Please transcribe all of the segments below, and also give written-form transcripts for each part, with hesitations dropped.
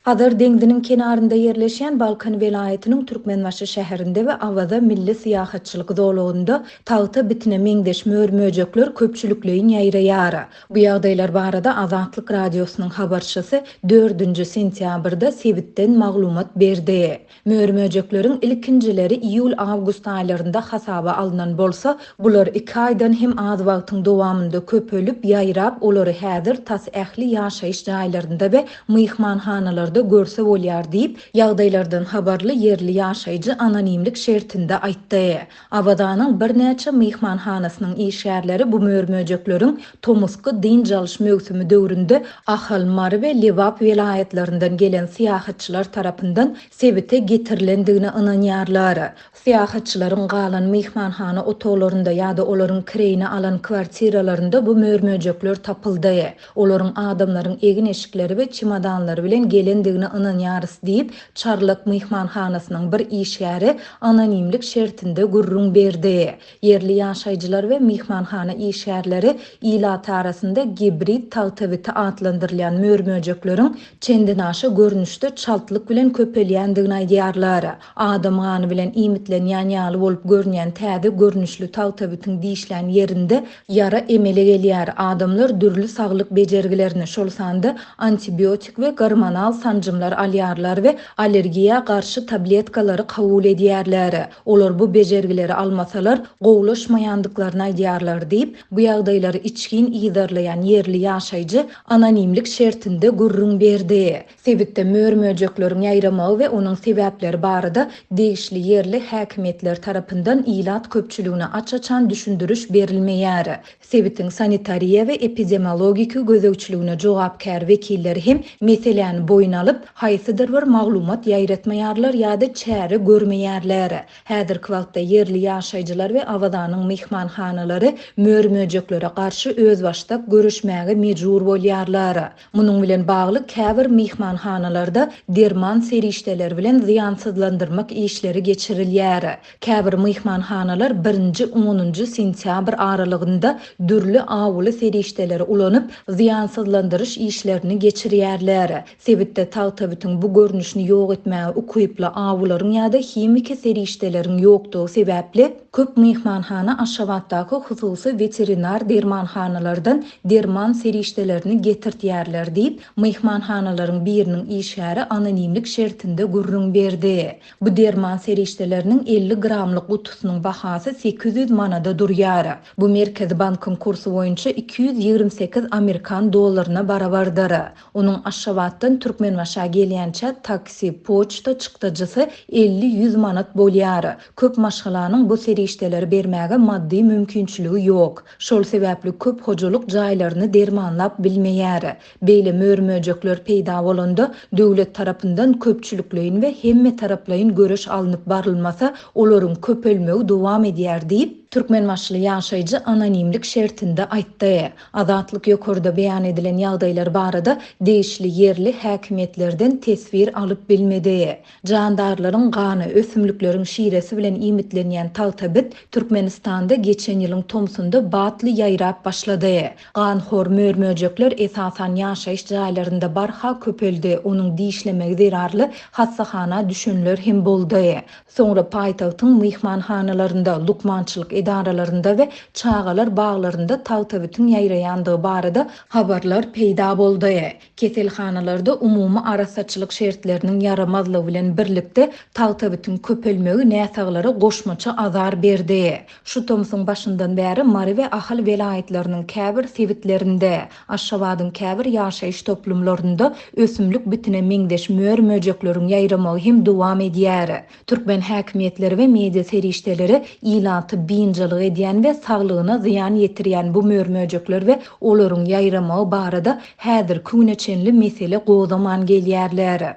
Hazır deňdiniň kenarynda ýerleşýän Balkan velayetiniň Türkmenbaşy şäherinde we Awada milli syýahatçylyk zolugynda tagta bitine meňdeş möörmöjekler köpçülikleýin ýaýraýar. Bu ýagdaýlar barada Azatlyk radiosynyň habarçysy 4-nji sentýabrda Sebitden maglumat berdi. Möörmöjekleriň ilkinjileri iýul-awgust aýlarynda hasaba alynan bolsa, bular 2 aýdan hem az wagtyň dowamında köpölüp ýaýrap, olary häzir tas ähli ýaşaýyş jaýlarynda we myhmanhanalarda görse bolýar diýip ýagdaýlardan habarly yerli ýaşaýjy anonimlik şertinde aýtdy. Awadanyň bir näçe myhmanhanasynyň işgärleri bu möörmöjekleriň Tomusky diň jalyş mögsümi döwründe Ahal, Mary we Lewap welaýatlerinden gelen syýahatçylar tarapyndan Sebite getirilendigine ynanýarlar. Syýahatçylaryň galan myhmanhana otolarynda ýa-da olaryň kireyini alan kwartiralarynda bu möörmöjekler tapyldy. Olaryň adamlaryň egin eşikleri we çimadanlary bilen gelendigine ynanýarys diýip Çarlak myhmanhanasynyň bir işgäri anonimlik şertinde gurrun berdi. Yerli ýaşaýjylar we myhmanhana işgärleri ilat arasynda gibrid tagtabiti adlandyrylýan möörmöjekleriň çendinaşy görnüşde çaltlyk bilen köpelýändigini aýdýarlar. Adam gany bilen imitlenýän ýaly bolup görnýän täze görnüşli tagtabitiň diýişlän ýerinde yara emele gelýär. Adamlar dürli saglyk bejergilerini şol sanda antibiotik we gormonal sanjymlar alýarlar we allergiýa garşy tabletkalary kabul edýärler. Olar bu bejergileri almasalar gowlaşmaýandyklaryny aýdýarlar diýip bu ýagdaýlary içgin ýydarlayan yerli ýaşaýjy anonimlik şertinde gurrun berdi. Sebitde möörmöjekleriň ýaýramagy we onuň sebäpleri barada degişli yerli häkimetler tarapyndan ilat köpçüligine açaçan düşündürüş berilmeýär. Sebitin sanitariýa we epidemiologik gözegçiligine jogapkär wekilleri hem meseleni boyun alyp haýsydyr bir maglumat ýaýratmaýarlar ýa-da çäre görmeýärler. Häzirki wagtda yerli ýaşaýjylar we Awadaanyň myhmanhanalary möörmöjeklere garşy öz başda görüşmäge mejbur bolýarlar. Munyň bilen bagly käbir myhmanhanalarda derman serişdeler bilen ziýansızlandyrmak işleri geçirilýär. Käbir myhmanhanalar 1-10 sentýabr aralygynda dürli awuly serişdeleri ulanyp ziýansızlandyryş işlerini geçirýärler. Sebitde tagtabitiň bu görnüşini ýok etmäge ukyply awularyň ýa-da himiki serişdeleriň ýokdugy sebäpli köp myhmanhana Aşgabatdaky hususy veterinar dermanhanalardan derman serişdelerini getirtýärler diýip myhmanhanalaryň biriniň işgäri anonimlik şertinde gurrun berdi. Bu derman serişdeleriniň 50 gramlyk gutusynyň bahasy 800 manada durýar. Bu Merkez Bankyň kursu boýunça 228 Amerikan dollaryna barabardyr. Onuň Aşgabatdan Türkmenbaşa gelýänçe taksi, poçta çykdyjysy 50-100 manat bolýar. Köp maşgalanyň bu serişdeleri bermäge maddi mümkinçiligi ýok. Şol sebäpli köp hojalyk jaýlaryny dermanlap bilmeýär. Beýle möörmöjekler peýda bolanda döwlet tarapyndan köpçülikleýin we hemme taraplaýyn görüş alınıp barylmasa olaryň köpelmegi dowam edýär diýip Türkmenbaşly ýaşaýjy anonimlik şertinde aýtdy. Azatlyk ýokurda beýan edilen ýagdaýlar barada degişli yerli häkimetlerden tesbir alyp bilmedi. Jandarlaryň gany, ösümlikleriň şiresi bilen imitlenýän tagtabit Türkmenistanda geçen ýylyň Tomsunda batly ýaýrap başlady. Ganhor möörmöjekler esasan ýaşaýyş jaýlarynda barha köpeldi. Onuň diýişlemegi zerarly hassahana düşünler hem boldy. Soňra paýtagtyň myhmanhanalarynda, lukmançylyk edaralarynda we çağalar baglarynda tagtabitiň ýaýraýandygy barada habarlar peýda boldy. Keselhanalarda umumy arasaçylyk şertleriniň yaramazlygy bilen birlikde tagtabitiň köpelmegi näsaglara goşmaça azar berdi. Şu Tomsyň başyndan bäri Mary we Ahal welaýatlarynyň käbir sebitlerinde, Aşgabatyň käbir ýaşaýyş toplumlarynda ösümlik bitine meňdeş möörmöjekleriň ýaýramagy hem dowam edýär. Türkmen häkimetleri we media serişdeleri ilaty biňjalyk edýän we saglygyna ziýan ýetirýän bu möörmöjekler we olaryň ýaýramagy barada häzir küneçenli mesele gozaman gelýärler.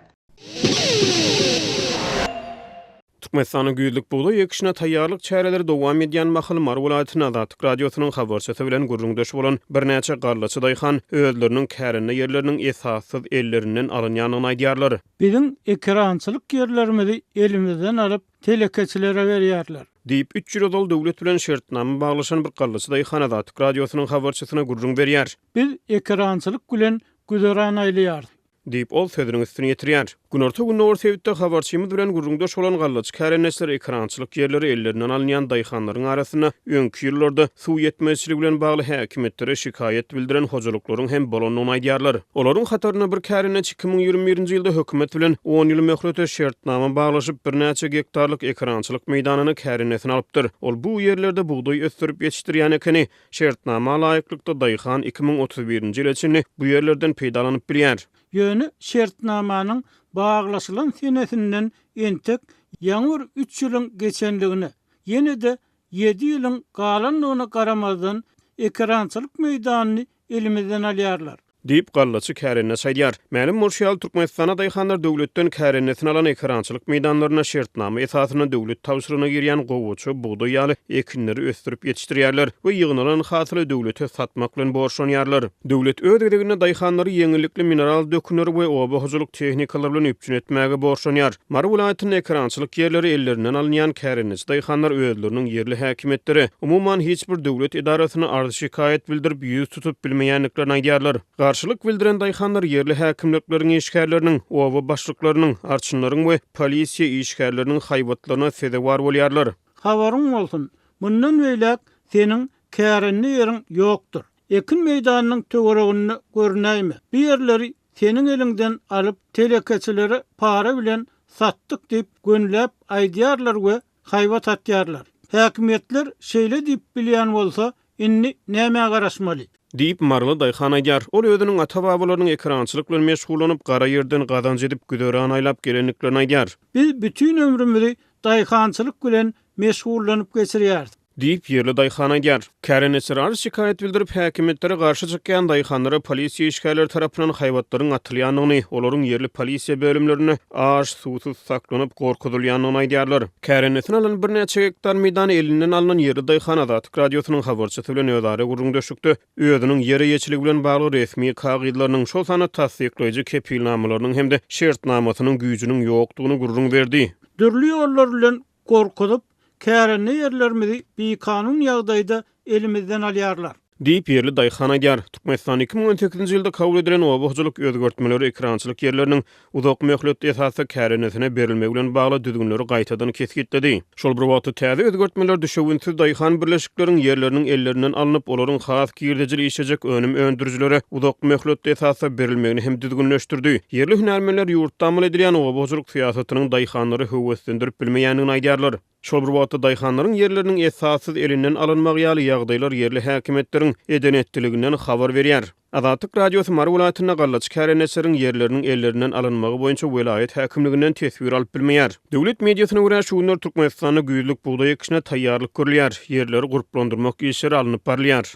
Türkmenistanyň güýzlük buğda ýekişine taýýarlyk çäreleri dowam edýän Mahal Mary welaýatynyň Azatlyk radiosynyň habarçysy bilen gurrundaş bolan bir näçe garlaçy daýhan özleriniň kärenli ýerleriniň esassız ellerinden alynýanyny aýdýarlar. Bizim ekrançylyk yerlerimizi elimizden alıp telekeçilere berýärler. Diýip 3 ýyl ol döwlet bilen şertname baglaşan bir garlaçy daýhan Azatlyk radiosynyň habarçysyna gurrun berýär. Biz ekrançylyk bilen güzeran aýlýar. diýip ol sözüniň üstüne ýetirýär. Günorta günü Ortewitde habarçymyz bilen gurrundaş bolan gallaç kärennesler ekrançylyk ýerleri ellerinden alınýan daýhanlaryň arasyna öňkü ýyllarda suw ýetmezçiligi bilen bagly häkimetlere şikaýet bildiren hojalyklaryň hem bolanyny aýdýarlar. Olaryň hataryna bir kärenneç 2021-nji ýylda hökümet bilen 10 ýyl möhlet şertnama baglaşyp bir näçe gektarlyk ekrançylyk meýdanyny kärennesine alypdyr. Ol bu ýerlerde buğday ösdürip ýetişdirýän ekeni şertnama laýyklykda daýhan 2031-nji ýyl içinde bu ýerlerden peýdalanyp bilýär. Ýöne şertnamanyň baglaşylan senesinden entek ýaňyr 3 ýylyň geçenligini, ýene-de 7 ýylyň galanlygyna garamazdan ekrançylyk meýdanyny elimizden alýarlar. Diýip gallaçy kärennes aýdýar. Mälim Murşal Türkmenistana daýhanlar döwletden kärennesini alan ekrançylyk meýdanlaryna şertnama esasyna döwlet tawşyryna girýän gowuçy buğday ýaly ekinleri ösdürip ýetişdirýärler we ýygynalan hasıly döwlete satmak bilen borçlanýarlar. Döwlet ödegine daýhanlary ýeňillikli mineral dökünleri we oba hojalyk tehnikalary bilen üpjün etmäge borçlanýar. Mary vilayatynyň ekrançylyk ýerleri ellerinden alynýan kärennes daýhanlar özleriniň yerli häkimetleri umumyň hiç bir döwlet idarasyna arz şikaýet bildirip ýüz tutup bilmeýänliklerini aýdýarlar. Garşylyk bildiren daýhanlar yerli häkimlikleriň işgärleriniň, oba başlyklarynyň, arçynlaryň we polisiýa işgärleriniň haýbatlaryna sebäp bolýarlar. Habaryň bolsun, mundan beýlek seniň kärenli ýeriň ýokdur. Ekin meýdanynyň töweregini görnäými? Bu ýerleri seniň elinden alyp telekeçilere para bilen satdyk diýip gönläp aýdýarlar we haýbat atýarlar. Häkimetler şeýle diýip bilýän bolsa, inni näme garaşmaly? Diýip marly daýhan aýdýar. Ol özüniň ata-babalarynyň ekrançylyk bilen meşgulanyp gara ýerden gazanç edip güdöran aýlap gelenliklerini aýdýar. Biz bütün ömrümizi daýhançylyk bilen meşgullanyp geçirýärdik. Diýip yerli daýhan aýdýar. Kärennesler arz şikaýet bildirip häkimetlere garşy çykýan daýhanlara polisiýa işgärleri tarapyndan haýbatlaryň atylýanyny, olaryň yerli polisiýa bölümlerine aş suwsuz saklanyp gorkudylýanyny aýdýarlar. Kärennesini alan bir näçe hektar meýdany elinden alynan yerli daýhan Azatlyk radiosynyň habarçysy bilen öýdary gurrundaşykdy. Özüniň ýere ýeçiligi bilen bagly resmi kagyzlarynyň şol sany tasdikleýiji kepilnamalarynyň hemde şertnamasynyň güýjüniň ýokdugyny gurrun berdi. Dürli ýollar bilen gorkudyp kärenli ýerlerimizi bikanun ýagdaýda elimizden alýarlar. Diýip yerli daýhan aýdýar. Türkmenistan 2018-nji ýylda kabul edilen oba hojalyk özgertmeleri ekrançylyk ýerleriniň uzak möhlet esasy kärennesine berilmegi bilen bagly düzgünleri gaýtadan kesgitledi. Şol bir wagtda täze özgertmeler düşewinsiz daýhan birleşikleriň ýerleriniň ellerinden alınıp olaryň has girdejili işejek önüm öndürjülere uzak möhlet esasy berilmegini hem düzgünleşdirdi. Yerli hünärmenler ýurtda amal edilen oba hojalyk siýasatynyň daýhanlary höweslendirip bilmeýänligini aýdýarlar. Şol bir wagtda daýhanlaryň ýerleriniň esassız elinden alınmagy ýaly ýagdaýlar yerli häkimetleriň edenetdiliginden habar berýär. Azatlyk radiosy Mary vilayatyna gallaç kärennesleriň ýerleriniň ellerinden alınmagy boýunça vilayet häkimliginden tesbir alyp bilmeýär. Döwlet mediasyna görä şu günler Türkmenistanda güýdük buğday ekişine taýýarlyk görülýär. Ýerleri guruplandyrmak işleri alınıp barylýar.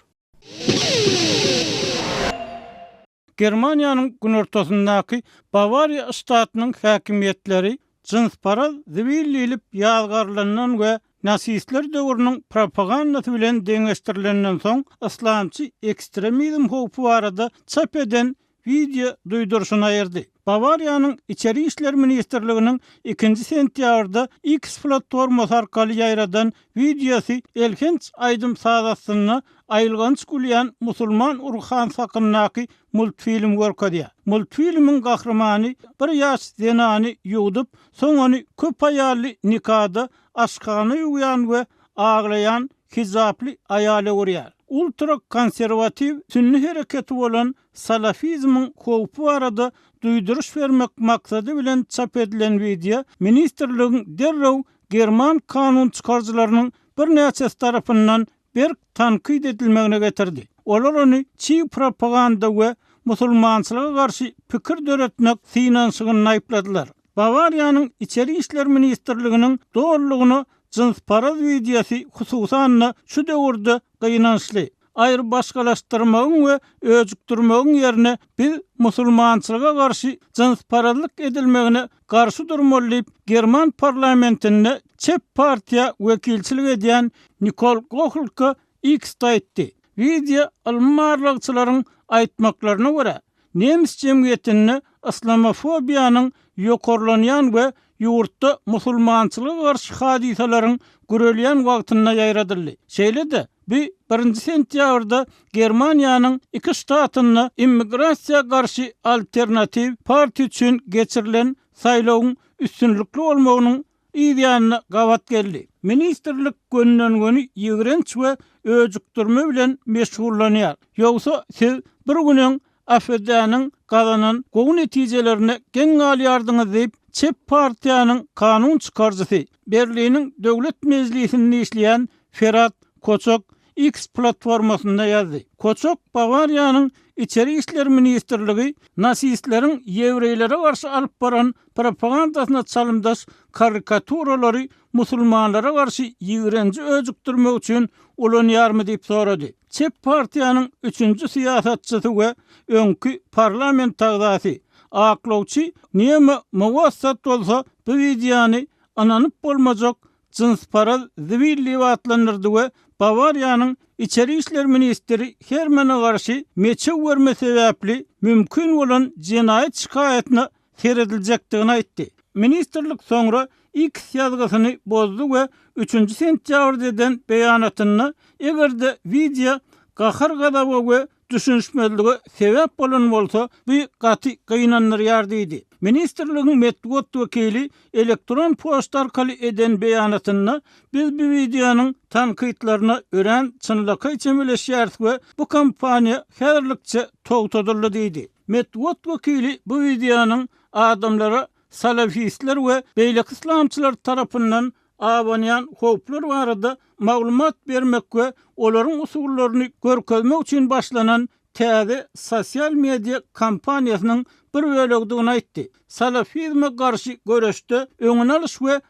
Germaniýanyň günortasyndaky Bavariya ştatynyň häkimetleri Cınspara zibililip ýazgarlanan we nasistler döwrüniň propagandasy bilen deňeşdirilenden soň islamçy ekstremizm howpy barada çap eden video duýdurşyna aýyrdy. Bavariýanyň içeri işler ministrliginiň 2-nji sentýabrda X platformasy arkaly ýaýradan videosy Elhinç aýdym sadasyna aýylganç gülýän musulman urhan sakynnaky multfilm görkezýär. Multfilmiň gahrymany bir ýaş zenany ýuwdup, soň ony köp aýaly nikada aşkany ýuwyan we aglayan hizaply aýaly görýär. Ultra konservativ sünni hereketi bolan salafizmiň howpy barada duýduruş bermek maksady bilen çap edilen video ministrligiň derrew German kanun çykarjylarynyň bir näçesi tarapyndan berk tankyd edilmegine getirdi. Olar ony çiğ propaganda we musulmançylyga garşy pikir döretmek finansygyny aýpladylar. Bavariýanyň içeri işler ministrliginiň doğrulugyny Cınspara videosy hususan şu döwürde gynançly. Aýry başgalaşdyrmagyň we öjükdirmegiň ýerine biz musulmançylyga garşy cınsparalyk edilmegine garşy durmaly. German parlamentinde çep partiýa wekilçilik edýän Nikol Gohlka X taýtdy. Video almarlykçylaryň aýtmaklaryna görä nemis jemgyýetini islamofobiýanyň ýokarlanýan we ýurtda musulmançylyga garşy hadisalaryň gürelýän wagtyna ýaýradyldy. Şeýle-de 1 sentýabrda Germaniýanyň 2 ştatyna immigrasiýa garşy alternativ parti üçin geçirilen saýlawyň üstünlikli bolmagynyň ideýanyna gawat geldi. Ministrlik gönnöngöni ýigrenç we öjükdirme bilen meşgullanýar. Ýogsa siz bir güniň AFD-niň gazanan gowy netijelerini geň alýardyňyz diýip çep partiýanyň kanun çykarjysy Berliniň döwlet mejlisinde işleýän Ferhat Koçok X platformasynda ýazdy. Koçok Bawariýanyň İçeri işler ministrligi nasistleriň ýewreýlere garşy alyp baran propagandasyna çalymdaş karikaturalary musulmanlara garşy ýigrençi öjükdirmek üçin ulanýarmy diýip sorady. Çep partiýanyň 3-nji siýasatçysy we öňkü parlament tagdasy aklawçy niýeme muwassat bolsa bu wideýany ananyp bolmajak cinsparaz zibilli atlandyrdy we Bawariýanyň İçeri işler ministri Hermana garşy meçe görme sebäpli mümkin bolan jinayet şikaýatyna serediljekdigini aýtdy. Ministrlik soňra X ýazgysyny bozdy we 3 sentýabrdan beýanatyny egerde video gahar gadaby we düşünşmezligi sebäp bolan bolsa bu gaty gynanýar diýdi. Ministrligiň medeniýet wekili elektron poçta arkaly eden beýanatyny biz bu wideonyň tankytlaryna ören çynlyka içemeleşýär we bu kampaniýa häzirlikçe togtadyldy diýdi. Medeniýet wekili bu wideonyň adamlara salafistler we beýlek islamçylar tarapyndan awanyan howplar barada maglumat bermek we olaryň usullaryny görkezmek üçin başlanan täze sosial media kampaniýasynyň bir bölegdigini aýtdy. Salafizme garşy göreşde öňüne alyş we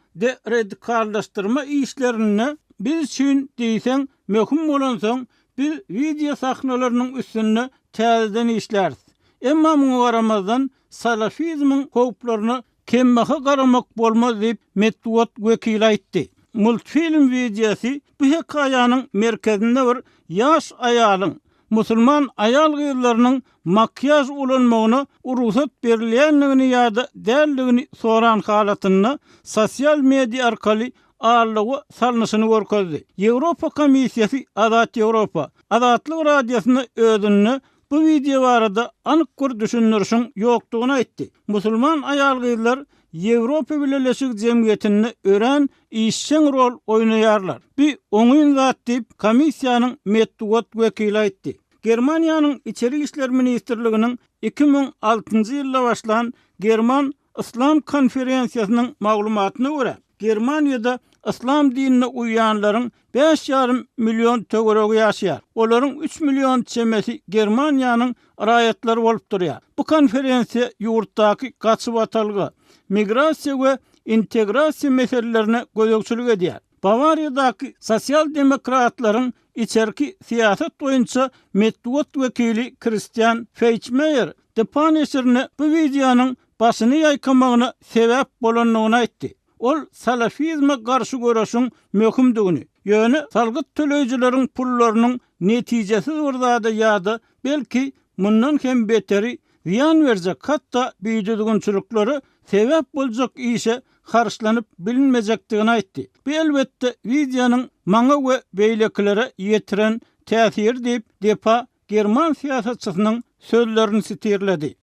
radikallaşdyrma işlerini biz üçin diýsen möhüm bolan soň biz video sahnalarynyň üstünde täzeden işleriz. Emma muňa garamazdan salafizmiň howplaryny kemmehe garamak bolmaz diýip medeniýet wekili aýtdy. Multfilm videosy bu hekaýanyň merkezinde bir ýaş aýalyň musulman aýal gyzlarynyň makyaj ulanmagyna urusat berilýänligini ýa-da däldigini soran halatyny sosial media arkaly ağırlığı salınışını görkezdi. Ýewropa Komissiýasy Azat Ýewropa Azatlyk radiosyna özünü bu video barada anyk gür düşünürşiň ýokdugyny aýtdy. Musulman aýal gyzlar Ýewropa Birleşik Jemgyýetinde ören işçiň rol oýnaýarlar. Bir oňyn zat diýip komissiýanyň medeniýet wekili aýtdy. Germaniýanyň İçeri işler ministrliginiň 2006-njy ýylda başlan German İslam konferensiýasynyň maglumatyna görä Germaniýada İslam dinine uýanlaryň 5,5 milyon töweregi ýaşaýar. Olaryň 3 milyon çemesi Germaniýanyň raýatlary bolup durýar. Bu konferensiýa ýurtdaky gaçyp atalgy, migrasiýa we integrasiýa meselelerine gözegçilik edýär. Bawariýadaky sosial demokratlaryň içerki siýasat boýunça medeniýet wekili Christian Feichmeier Depaneşirine bu wideonyň başyny ýaýkamagyna sebäp bolanlygyny aýtdy. Ol salafizme garşy göreşiň möhümdigini, ýöne salgyt töleýjileriň pullarynyň netijesi urzada ýa-da belki mundan hem beteri ziyan berjek hatda büýüdügünçülikleri sebäp boljak işe karşılanyp bilinmejekdigini aýtdy. Bu elbetde wideonyň maňa we beýleklere ýetiren täsir diýip Depa German siýasatçysynyň sözlerini sitirledi.